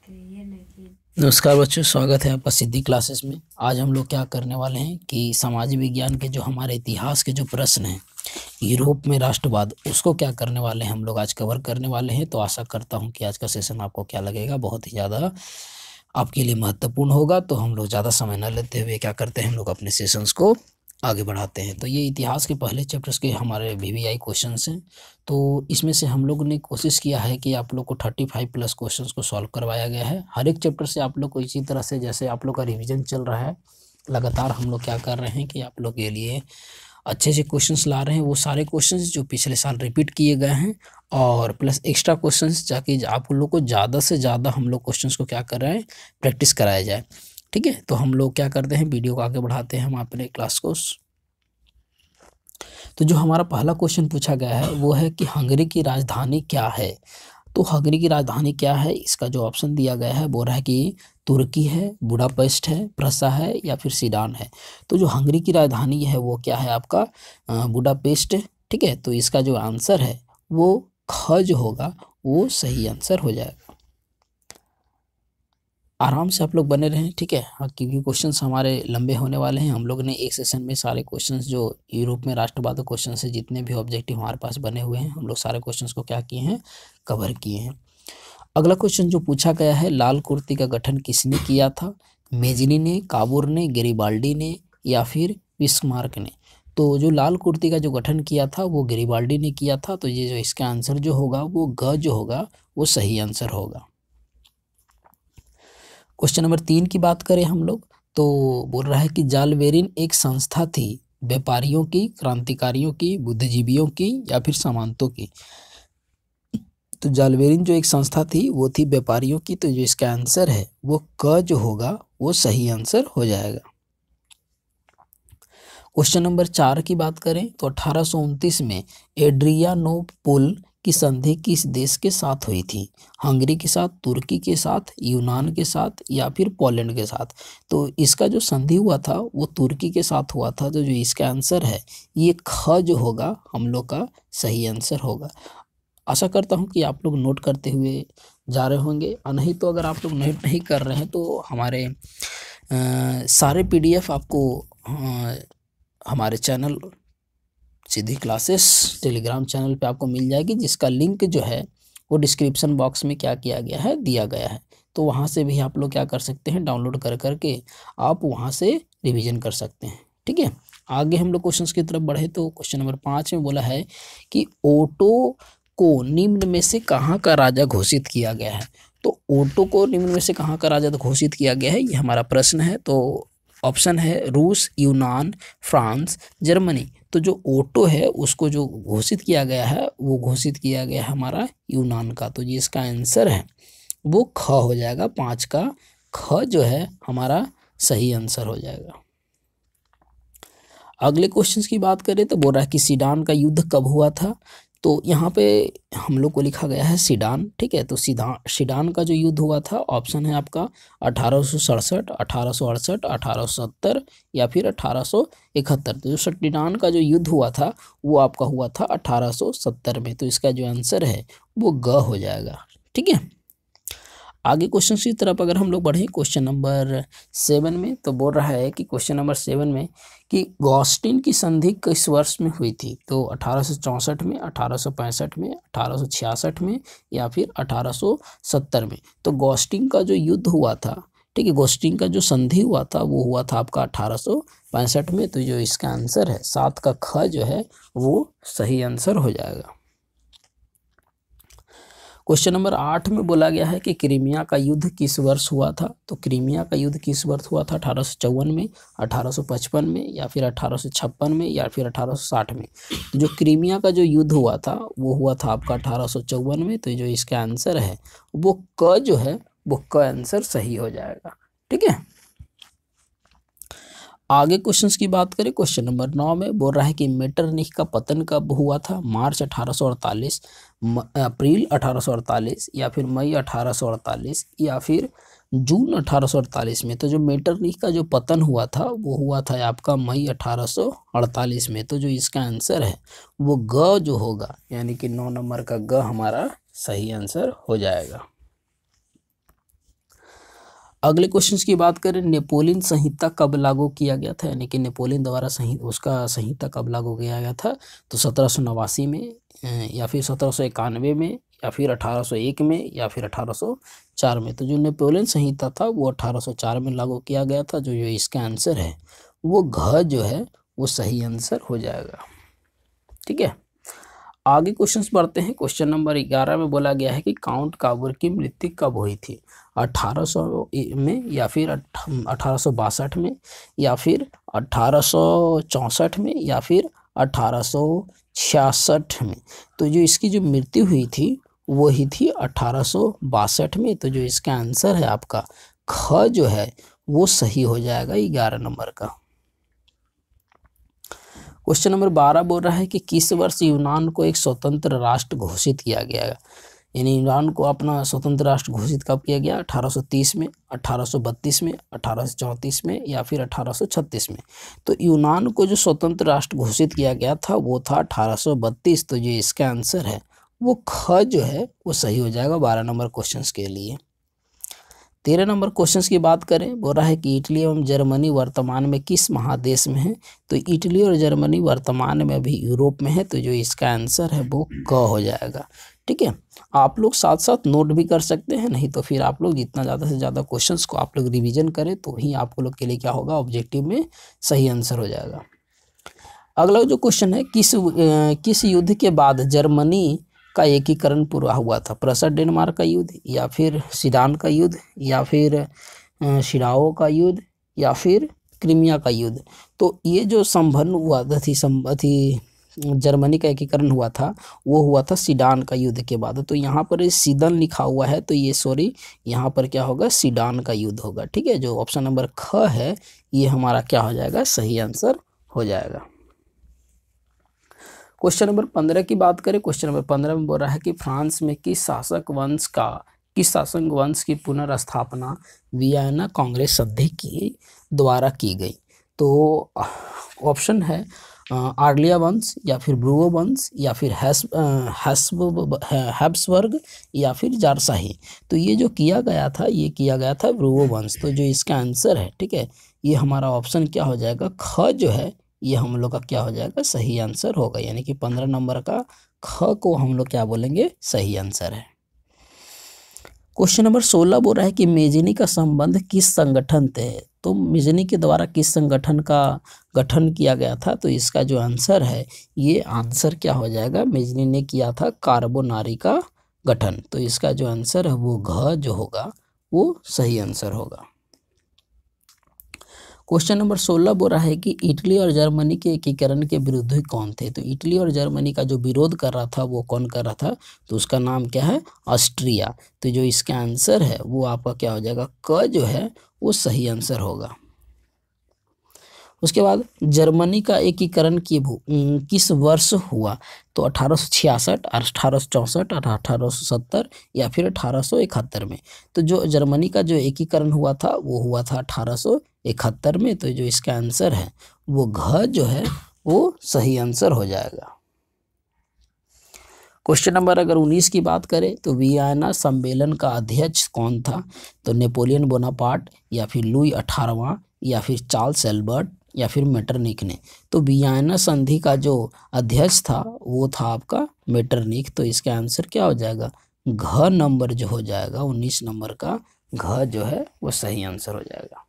नमस्कार बच्चों, स्वागत है आपका सिद्धि क्लासेस में। आज हम लोग क्या करने वाले हैं कि समाज विज्ञान के जो हमारे इतिहास के जो प्रश्न हैं, यूरोप में राष्ट्रवाद, उसको क्या करने वाले हैं, हम लोग आज कवर करने वाले हैं। तो आशा करता हूं कि आज का सेशन आपको क्या लगेगा, बहुत ही ज़्यादा आपके लिए महत्वपूर्ण होगा। तो हम लोग ज़्यादा समय न लेते हुए क्या करते हैं, हम लोग अपने सेशंस को आगे बढ़ाते हैं। तो ये इतिहास के पहले चैप्टर्स के हमारे वीवीआई क्वेश्चंस हैं। तो इसमें से हम लोग ने कोशिश किया है कि आप लोग को 35 प्लस क्वेश्चंस को सॉल्व करवाया गया है। हर एक चैप्टर से आप लोग को इसी तरह से, जैसे आप लोग का रिवीजन चल रहा है, लगातार हम लोग क्या कर रहे हैं कि आप लोग के लिए अच्छे से क्वेश्चंस ला रहे हैं। वो सारे क्वेश्चंस जो पिछले साल रिपीट किए गए हैं और प्लस एक्स्ट्रा क्वेश्चंस, जाके आप लोग को ज़्यादा से ज़्यादा हम लोग क्वेश्चंस को क्या कर रहे हैं, प्रैक्टिस कराया जाए। ठीक है, तो हम लोग क्या करते हैं, वीडियो को आगे बढ़ाते हैं हम अपने क्लास को। तो जो हमारा पहला क्वेश्चन पूछा गया है वो है कि हंगरी की राजधानी क्या है। तो हंगरी की राजधानी क्या है, इसका जो ऑप्शन दिया गया है वो रहा है कि तुर्की है, बुडापेस्ट है, प्रसा है या फिर सीडान है। तो जो हंगरी की राजधानी है वो क्या है आपका, बुडापेस्ट। ठीक है, तो इसका जो आंसर है वो ख जो होगा वो सही आंसर हो जाएगा। आराम से आप लोग बने रहें, ठीक है। हाँ, क्योंकि क्वेश्चंस हमारे लंबे होने वाले हैं। हम लोग ने एक सेशन में सारे क्वेश्चंस जो यूरोप में राष्ट्रवाद क्वेश्चन से जितने भी ऑब्जेक्टिव हमारे पास बने हुए हैं, हम लोग सारे क्वेश्चंस को क्या किए हैं, कवर किए हैं। अगला क्वेश्चन जो पूछा गया है, लाल कुर्ती का गठन किसने किया था। मेजनी ने, काबूर ने, गेरिबाल्डी ने या फिर बिस्मार्क ने। तो जो लाल कुर्ती का जो गठन किया था वो गेरिबाल्डी ने किया था। तो ये जो इसका आंसर जो होगा वो ग जो होगा वो सही आंसर होगा। क्वेश्चन नंबर 3 की बात करें हम लोग, तो बोल रहा है कि जालवेरिन एक संस्था थी, व्यापारियों की, क्रांतिकारियों की, बुद्धिजीवियों की या फिर सामंतों की। तो जालवेरिन जो एक संस्था थी वो थी व्यापारियों की। तो जो इसका आंसर है वो क जो होगा वो सही आंसर हो जाएगा। क्वेश्चन नंबर 4 की बात करें तो 1829 में एड्रियानोपुल की संधि किस देश के साथ हुई थी। हंगरी के साथ, तुर्की के साथ, यूनान के साथ या फिर पोलैंड के साथ। तो इसका जो संधि हुआ था वो तुर्की के साथ हुआ था। तो जो इसका आंसर है ये ख जो होगा हम लोग का सही आंसर होगा। आशा करता हूँ कि आप लोग नोट करते हुए जा रहे होंगे, और नहीं तो अगर आप लोग नोट नहीं कर रहे हैं तो हमारे सारे पीडीएफ आपको हमारे चैनल सिद्धि क्लासेस टेलीग्राम चैनल पे आपको मिल जाएगी, जिसका लिंक जो है वो डिस्क्रिप्शन बॉक्स में क्या किया गया है, दिया गया है। तो वहाँ से भी आप लोग क्या कर सकते हैं, डाउनलोड कर करके आप वहाँ से रिवीजन कर सकते हैं। ठीक है, आगे हम लोग क्वेश्चंस की तरफ बढ़े तो क्वेश्चन नंबर 5 में बोला है कि ओटो को निम्न में से कहाँ का राजा घोषित किया गया है। तो ओटो को निम्न में से कहाँ का राजा घोषित किया गया है, ये हमारा प्रश्न है। तो ऑप्शन है रूस, यूनान, फ्रांस, जर्मनी। तो जो ओटो है उसको जो घोषित किया गया है वो घोषित किया गया है हमारा यूनान का। तो ये इसका आंसर है वो ख हो जाएगा। 5 का ख जो है हमारा सही आंसर हो जाएगा। अगले क्वेश्चंस की बात करें तो बोल रहा है कि सीडान का युद्ध कब हुआ था। तो यहाँ पे हम लोग को लिखा गया है सीडान। ठीक है, तो सीडान का जो युद्ध हुआ था, ऑप्शन है आपका 1867, 1868, 1870 या फिर 1871। तो जो सीडान का जो युद्ध हुआ था वो आपका हुआ था 1870 में। तो इसका जो आंसर है वो ग हो जाएगा। ठीक है, आगे क्वेश्चन की तरफ अगर हम लोग बढ़े, क्वेश्चन नंबर 7 में तो बोल रहा है कि क्वेश्चन नंबर 7 में कि गॉस्टिन की संधि किस वर्ष में हुई थी। तो 1864 में, 1865 में, 1866 में या फिर 1870 में। तो गॉस्टिन का जो युद्ध हुआ था, ठीक है, गॉस्टिन का जो संधि हुआ था वो हुआ था आपका 1865 में। तो जो इसका आंसर है 7 का ख जो है वो सही आंसर हो जाएगा। क्वेश्चन नंबर 8 में बोला गया है कि क्रीमिया का युद्ध किस वर्ष हुआ था। तो क्रीमिया का युद्ध किस वर्ष हुआ था, 1854 में, 1855 में या फिर 1856 में या फिर 1860 में। तो जो क्रीमिया का जो युद्ध हुआ था वो हुआ था आपका 1854 में। तो जो इसका आंसर है वो क जो है वो क आंसर सही हो जाएगा। ठीक है, आगे क्वेश्चंस की बात करें, क्वेश्चन नंबर 9 में बोल रहा है कि मेटरनिख का पतन कब हुआ था। मार्च 1848, अप्रैल 1848 या फिर मई 1848 या फिर जून 1848 में। तो जो मेटरनिख का जो पतन हुआ था वो हुआ था आपका मई 1848 में। तो जो इसका आंसर है वो ग जो होगा, यानी कि 9 नंबर का ग हमारा सही आंसर हो जाएगा। अगले क्वेश्चन की बात करें, नेपोलियन संहिता कब लागू किया गया था, यानी कि नेपोलियन द्वारा उसका संहिता कब लागू किया गया था। तो 1789 में, या फिर 1791 में, या फिर 1801 में, या फिर 1804 में। तो जो नेपोलियन संहिता था वो 1804 में लागू किया गया था। जो इसका आंसर है वो घ जो है वो सही आंसर हो जाएगा। ठीक है, आगे क्वेश्चंस बढ़ते हैं। क्वेश्चन नंबर 11 में बोला गया है कि काउंट काबूर की मृत्यु कब हुई थी, 1800 में, या फिर 1862 में, या फिर 1864 में, या फिर 1866 में। तो जो इसकी जो मृत्यु हुई थी वो ही थी 1862 में। तो जो इसका आंसर है आपका ख जो है वो सही हो जाएगा 11 नंबर का। क्वेश्चन नंबर 12 बोल रहा है कि किस वर्ष यूनान को एक स्वतंत्र राष्ट्र घोषित किया गया, यानी यूनान को अपना स्वतंत्र राष्ट्र घोषित कब किया गया, 1830 में, 1832 में, 1834 में, या फिर 1836 में। तो यूनान को जो स्वतंत्र राष्ट्र घोषित किया गया था वो था 1832। तो जो इसका आंसर है वो ख जो है वो सही हो जाएगा 12 नंबर क्वेश्चन के लिए। 13 नंबर क्वेश्चन की बात करें, बोल रहा है कि इटली एवं जर्मनी वर्तमान में किस महादेश में है। तो इटली और जर्मनी वर्तमान में अभी यूरोप में है। तो जो इसका आंसर है वो क हो जाएगा। ठीक है, आप लोग साथ साथ नोट भी कर सकते हैं, नहीं तो फिर आप लोग जितना ज़्यादा से ज़्यादा क्वेश्चंस को आप लोग रिवीजन करें तो ही आप लोग के लिए क्या होगा, ऑब्जेक्टिव में सही आंसर हो जाएगा। अगला जो क्वेश्चन है, किस युद्ध के बाद जर्मनी का एकीकरण पूरा हुआ था, प्रसा डेनमार्क का युद्ध, या फिर सीडान का युद्ध, या फिर शिराओ का युद्ध, या फिर क्रीमिया का युद्ध। तो ये जो संबंध हुआ थी जर्मनी का एकीकरण हुआ था वो हुआ था सीडान का युद्ध के बाद। तो यहाँ पर सीडन लिखा हुआ है, तो ये सॉरी यहाँ पर क्या होगा, सीडान का युद्ध होगा। ठीक है, जो ऑप्शन नंबर ख है ये हमारा क्या हो जाएगा, सही आंसर हो जाएगा। क्वेश्चन नंबर 15 की बात करें। क्वेश्चन नंबर 15 में बोल रहा है कि फ्रांस में किस शासक वंश की पुनर्स्थापना वियना कांग्रेस संधि की द्वारा की गई। तो ऑप्शन है आर्लिया वंश, या फिर ब्रूओ वंश, या फिर हैब्सबर्ग, या फिर जारशाही। तो ये जो किया गया था ये किया गया था ब्रूओ वंश। तो जो इसका आंसर है, ठीक है, ये हमारा ऑप्शन क्या हो जाएगा, ख जो है ये हम लोग का क्या हो जाएगा, सही आंसर होगा। यानी कि 15 नंबर का ख को हम लोग क्या बोलेंगे, सही आंसर है। क्वेश्चन नंबर 16 बोल रहा है कि मेजनी का संबंध किस संगठन से है। तो मेजनी के द्वारा किस संगठन का गठन किया गया था। तो इसका जो आंसर है ये आंसर क्या हो जाएगा, मेजनी ने किया था कार्बोनारी का गठन। तो इसका जो आंसर है वो घ जो होगा वो सही आंसर होगा। क्वेश्चन नंबर 16 बोल रहा है कि इटली और जर्मनी के एकीकरण के विरोधी कौन थे। तो इटली और जर्मनी का जो विरोध कर रहा था वो कौन कर रहा था, तो उसका नाम क्या है, ऑस्ट्रिया। तो जो इसका आंसर है वो आपका क्या हो जाएगा, क जो है वो सही आंसर होगा। उसके बाद जर्मनी का एकीकरण किस वर्ष हुआ। तो 1866, 1864, 1870 या फिर 1871 में। तो जो जर्मनी का जो एकीकरण हुआ था वो हुआ था 1871 में। तो जो इसका आंसर है वो घ जो है वो सही आंसर हो जाएगा। क्वेश्चन नंबर अगर 19 की बात करें तो वियना सम्मेलन का अध्यक्ष कौन था। तो नेपोलियन बोनापार्ट, या फिर लुई 18वां, या फिर चार्ल्स एल्बर्ट, या फिर मेटरनिक ने। तो वियना संधि का जो अध्यक्ष था वो था आपका मेटरनिक। तो इसका आंसर क्या हो जाएगा, घ नंबर जो हो जाएगा 19 नंबर का घ जो है वो सही आंसर हो जाएगा।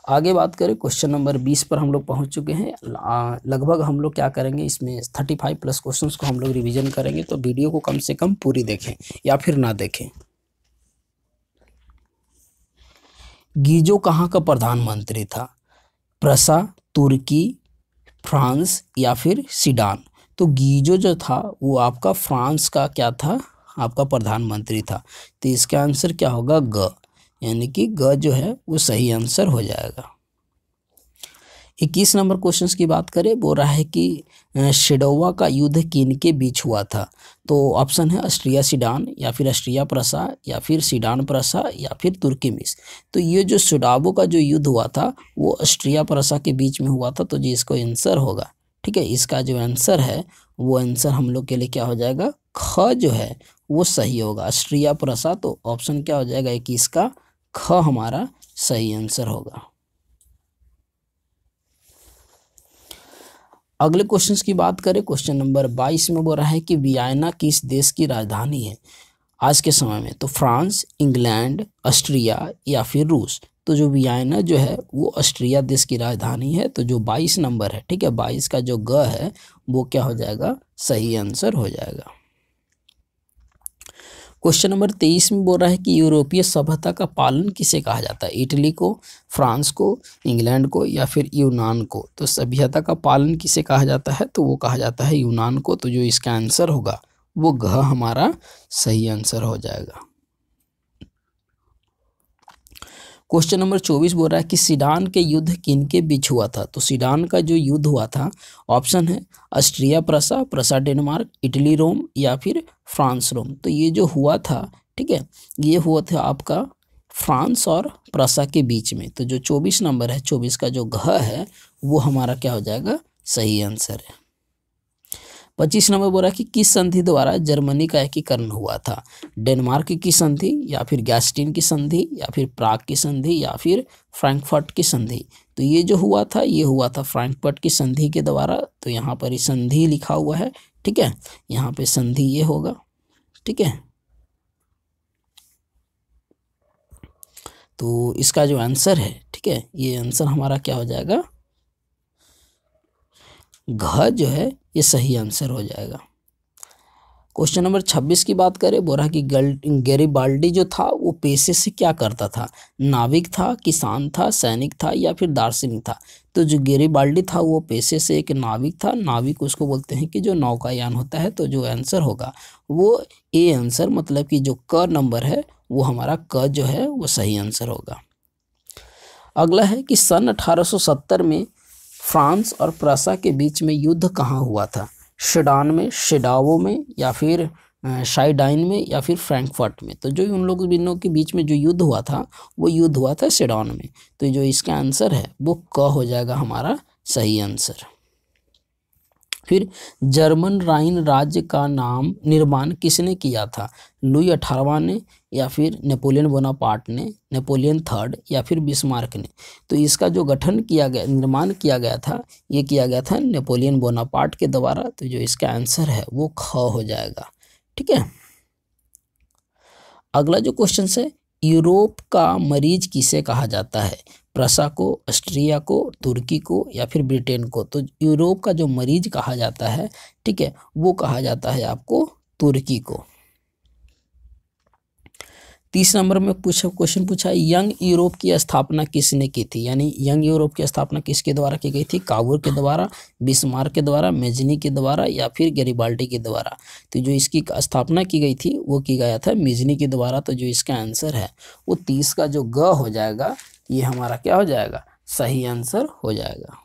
आगे बात करें क्वेश्चन नंबर 20 पर हम लोग पहुंच चुके हैं। लगभग हम लोग क्या करेंगे, इसमें 35 प्लस क्वेश्चंस को हम लोग रिवीजन करेंगे। तो वीडियो को कम से कम पूरी देखें या फिर ना देखें। गीजो कहाँ का प्रधानमंत्री था, प्रसा, तुर्की, फ्रांस, या फिर सीडान। तो गीजो जो था वो आपका फ्रांस का क्या था, आपका प्रधानमंत्री था। तो इसका आंसर क्या होगा, ग, यानी कि ग जो है वो सही आंसर हो जाएगा। 21 नंबर क्वेश्चन की बात करें, बोल रहा है कि शेडोवा का युद्ध किनके बीच हुआ था। तो ऑप्शन है ऑस्ट्रिया सीडान, या फिर ऑस्ट्रिया प्रसा, या फिर सीडान प्रसा, या फिर तुर्कीमिस। तो ये जो शेडोवा का जो युद्ध हुआ था वो ऑस्ट्रिया प्रसा के बीच में हुआ था। तो जी इसको आंसर होगा, ठीक है, इसका जो आंसर है वो आंसर हम लोग के लिए क्या हो जाएगा, ख जो है वो सही होगा। ऑस्ट्रिया प्रसा, तो ऑप्शन क्या हो जाएगा 21 का ख हमारा सही आंसर होगा। अगले क्वेश्चन की बात करें, क्वेश्चन नंबर 22 में बोल रहा है कि वियना किस देश की राजधानी है आज के समय में? तो फ्रांस, इंग्लैंड, ऑस्ट्रिया या फिर रूस। तो जो वियना जो है वो ऑस्ट्रिया देश की राजधानी है। तो जो 22 नंबर है, ठीक है, 22 का जो ग है वो क्या हो जाएगा, सही आंसर हो जाएगा। क्वेश्चन नंबर 23 में बोल रहा है कि यूरोपीय सभ्यता का पालन किसे कहा जाता है? इटली को, फ्रांस को, इंग्लैंड को या फिर यूनान को। तो सभ्यता का पालन किसे कहा जाता है? तो वो कहा जाता है यूनान को। तो जो इसका आंसर होगा वो घ हमारा सही आंसर हो जाएगा। क्वेश्चन नंबर 24 बोल रहा है कि सीडान के युद्ध किनके बीच हुआ था? तो सीडान का जो युद्ध हुआ था, ऑप्शन है ऑस्ट्रिया प्रसा, प्रसा डेनमार्क, इटली रोम या फिर फ्रांस रोम। तो ये जो हुआ था, ठीक है, ये हुआ था आपका फ्रांस और प्रसा के बीच में। तो जो 24 नंबर है, 24 का जो घ है वो हमारा क्या हो जाएगा, सही आंसर है। 25 नंबर बोला कि किस संधि द्वारा जर्मनी का एकीकरण हुआ था? डेनमार्क की संधि या फिर गैस्टिन की संधि या फिर प्राग की संधि या फिर फ्रैंकफर्ट की संधि। तो ये जो हुआ था ये हुआ था फ्रैंकफर्ट की संधि के द्वारा। तो यहाँ पर ही संधि लिखा हुआ है, ठीक है, यहाँ पे संधि ये होगा, ठीक है। तो इसका जो आंसर है, ठीक है, ये आंसर हमारा क्या हो जाएगा, घ जो है ये सही आंसर हो जाएगा। क्वेश्चन नंबर 26 की बात करें, बोला कि गैरिबाल्डी जो था वो पेशे से क्या करता था? नाविक था, किसान था, सैनिक था या फिर दार्शनिक था। तो जो गैरिबाल्डी था वो पेशे से एक नाविक था। नाविक उसको बोलते हैं कि जो नौकायान होता है। तो जो आंसर होगा वो ए आंसर, मतलब कि जो क नंबर है वो हमारा क जो है वो सही आंसर होगा। अगला है कि सन 1870 में फ्रांस और प्रसा के बीच में युद्ध कहाँ हुआ था? शिडान में, शिडावो में या फिर शाइडाइन में या फिर फ्रैंकफर्ट में। तो जो उन लोगों के बीच में जो युद्ध हुआ था वो युद्ध हुआ था शिडान में। तो जो इसका आंसर है वो क हो जाएगा हमारा सही आंसर। फिर जर्मन राइन राज्य का नाम निर्माण किसने किया था? लुई 18वां ने या फिर नेपोलियन बोनापार्ट ने, नेपोलियन थर्ड या फिर बिस्मार्क ने। तो इसका जो गठन किया गया, निर्माण किया गया था, ये किया गया था नेपोलियन बोनापार्ट के द्वारा। तो जो इसका आंसर है वो ख हो जाएगा, ठीक है। अगला जो क्वेश्चन है, यूरोप का मरीज किसे कहा जाता है? प्रसा को, ऑस्ट्रिया को, तुर्की को या फिर ब्रिटेन को। तो यूरोप का जो मरीज कहा जाता है, ठीक है, वो कहा जाता है आपको तुर्की को। 30 नंबर में क्वेश्चन पूछा है, यंग यूरोप की स्थापना किसने की थी? यानी यंग यूरोप की स्थापना किसके द्वारा की गई थी? कावूर के द्वारा, बिस्मार्क के द्वारा, मेजनी के द्वारा या फिर गैरिबाल्डी के द्वारा। तो जो इसकी स्थापना की गई थी वो की गया था मेजनी के द्वारा। तो जो इसका आंसर है वो 30 का जो ग हो जाएगा ये हमारा क्या हो जाएगा, सही आंसर हो जाएगा।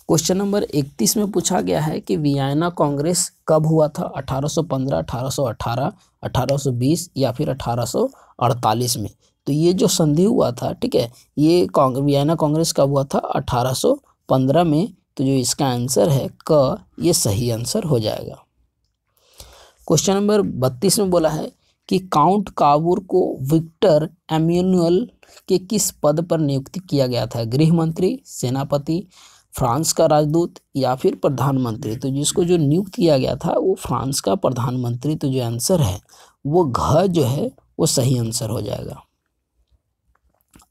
क्वेश्चन नंबर 31 में पूछा गया है कि वियना कांग्रेस कब हुआ था? 1815, 1818, 1820 या फिर 1848 में। तो ये जो संधि हुआ था, ठीक है, ये वियना कांग्रेस कब हुआ था? 1815 में। तो जो इसका आंसर है क, ये सही आंसर हो जाएगा। क्वेश्चन नंबर 32 में बोला है कि काउंट कावूर को विक्टर एम्यूनुअल के किस पद पर नियुक्त किया गया था? गृह मंत्री, सेनापति, फ्रांस का राजदूत या फिर प्रधानमंत्री। तो जिसको जो नियुक्त किया गया था वो फ्रांस का प्रधानमंत्री। तो जो आंसर है वो घ जो है वो सही आंसर हो जाएगा।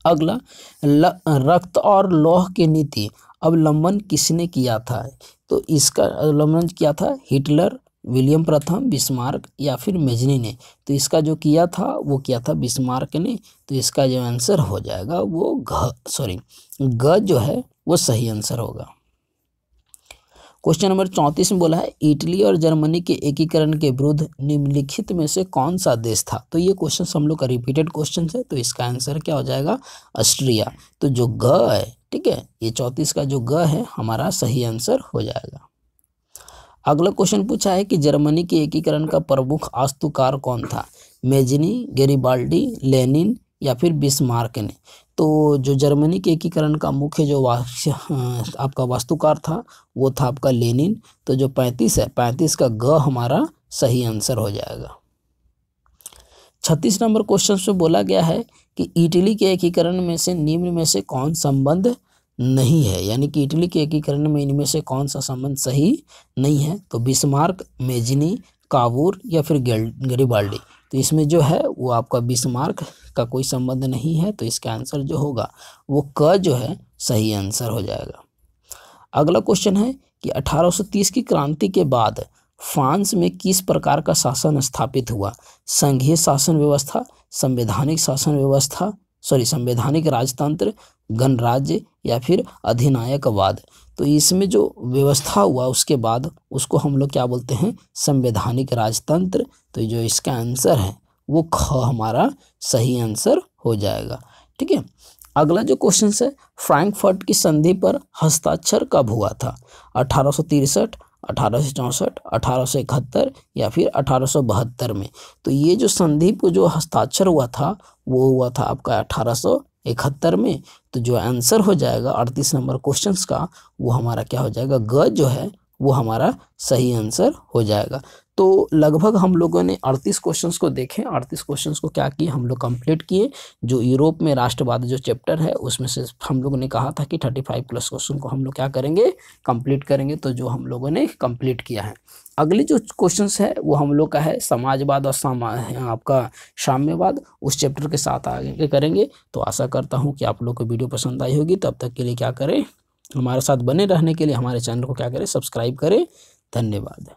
अगला, रक्त और लौह की नीति अवलंबन किसने किया था? तो इसका अवलंबन किया था हिटलर, विलियम प्रथम, बिस्मार्क या फिर मेजनी ने। तो इसका जो किया था वो किया था बिस्मार्क ने। तो इसका जो आंसर हो जाएगा वो ग जो है वो सही आंसर होगा। क्वेश्चन नंबर 34 में बोला है इटली और जर्मनी के एकीकरण के विरुद्ध निम्नलिखित में से कौन सा देश था? तो ये क्वेश्चन हम लोग का रिपीटेड क्वेश्चन है। तो इसका आंसर क्या हो जाएगा, ऑस्ट्रिया। तो जो ग है, ठीक है, ये 34 का जो ग है हमारा सही आंसर हो जाएगा। अगला क्वेश्चन पूछा है कि जर्मनी के एकीकरण का प्रमुख वास्तुकार कौन था? मेजनी, गैरिबाल्डी, लेनिन या फिर बिस्मार्क ने। तो जो जर्मनी के एकीकरण का मुख्य जो आपका वास्तुकार था वो था आपका लेनिन। तो जो 35 है, 35 का ग हमारा सही आंसर हो जाएगा। 36 नंबर क्वेश्चन में बोला गया है कि इटली के एकीकरण में से निम्न में से कौन संबंध नहीं है, यानी कि इटली के एकीकरण में इनमें से कौन सा संबंध सही नहीं है। तो बिस्मार्क, मेजनी, कावूर या फिर गैरिबाल्डी। तो इसमें जो है वो आपका बिस्मार्क का कोई संबंध नहीं है, तो इसका आंसर जो होगा वो क जो है सही आंसर हो जाएगा। अगला क्वेश्चन है कि 1830 की क्रांति के बाद फ्रांस में किस प्रकार का शासन स्थापित हुआ? संघीय शासन व्यवस्था, संवैधानिक राजतंत्र, गणराज्य या फिर अधिनायकवाद। तो इसमें जो व्यवस्था हुआ उसके बाद उसको हम लोग क्या बोलते हैं? संवैधानिक राजतंत्र। तो जो इसका आंसर है वो ख हमारा सही आंसर हो जाएगा। ठीक है। अगला जो क्वेश्चन है, फ्रैंकफर्ट की संधि पर हस्ताक्षर कब हुआ था? 1863, 1864, 1871 या फिर 1872 में। तो ये जो संधि पर जो हस्ताक्षर हुआ था वो हुआ था आपका 1871 में। तो जो आंसर हो जाएगा 38 नंबर क्वेश्चन का वो हमारा क्या हो जाएगा? ग जो है वो हमारा सही आंसर हो जाएगा। तो लगभग हम लोगों ने 38 क्वेश्चंस को देखे। 38 क्वेश्चंस को क्या किए हम लोग कंप्लीट किए। जो यूरोप में राष्ट्रवाद जो चैप्टर है उसमें से हम लोगों ने कहा था कि 35 प्लस क्वेश्चन को हम लोग क्या करेंगे? कंप्लीट करेंगे। तो जो हम लोगों ने कंप्लीट किया है। अगली जो क्वेश्चंस है वो हम लोग का है समाजवाद और आपका साम्यवाद, उस चैप्टर के साथ आगे करेंगे। तो आशा करता हूँ कि आप लोग को वीडियो पसंद आई होगी। तब तक के लिए क्या करें, हमारे साथ बने रहने के लिए हमारे चैनल को क्या करें? सब्सक्राइब करें। धन्यवाद।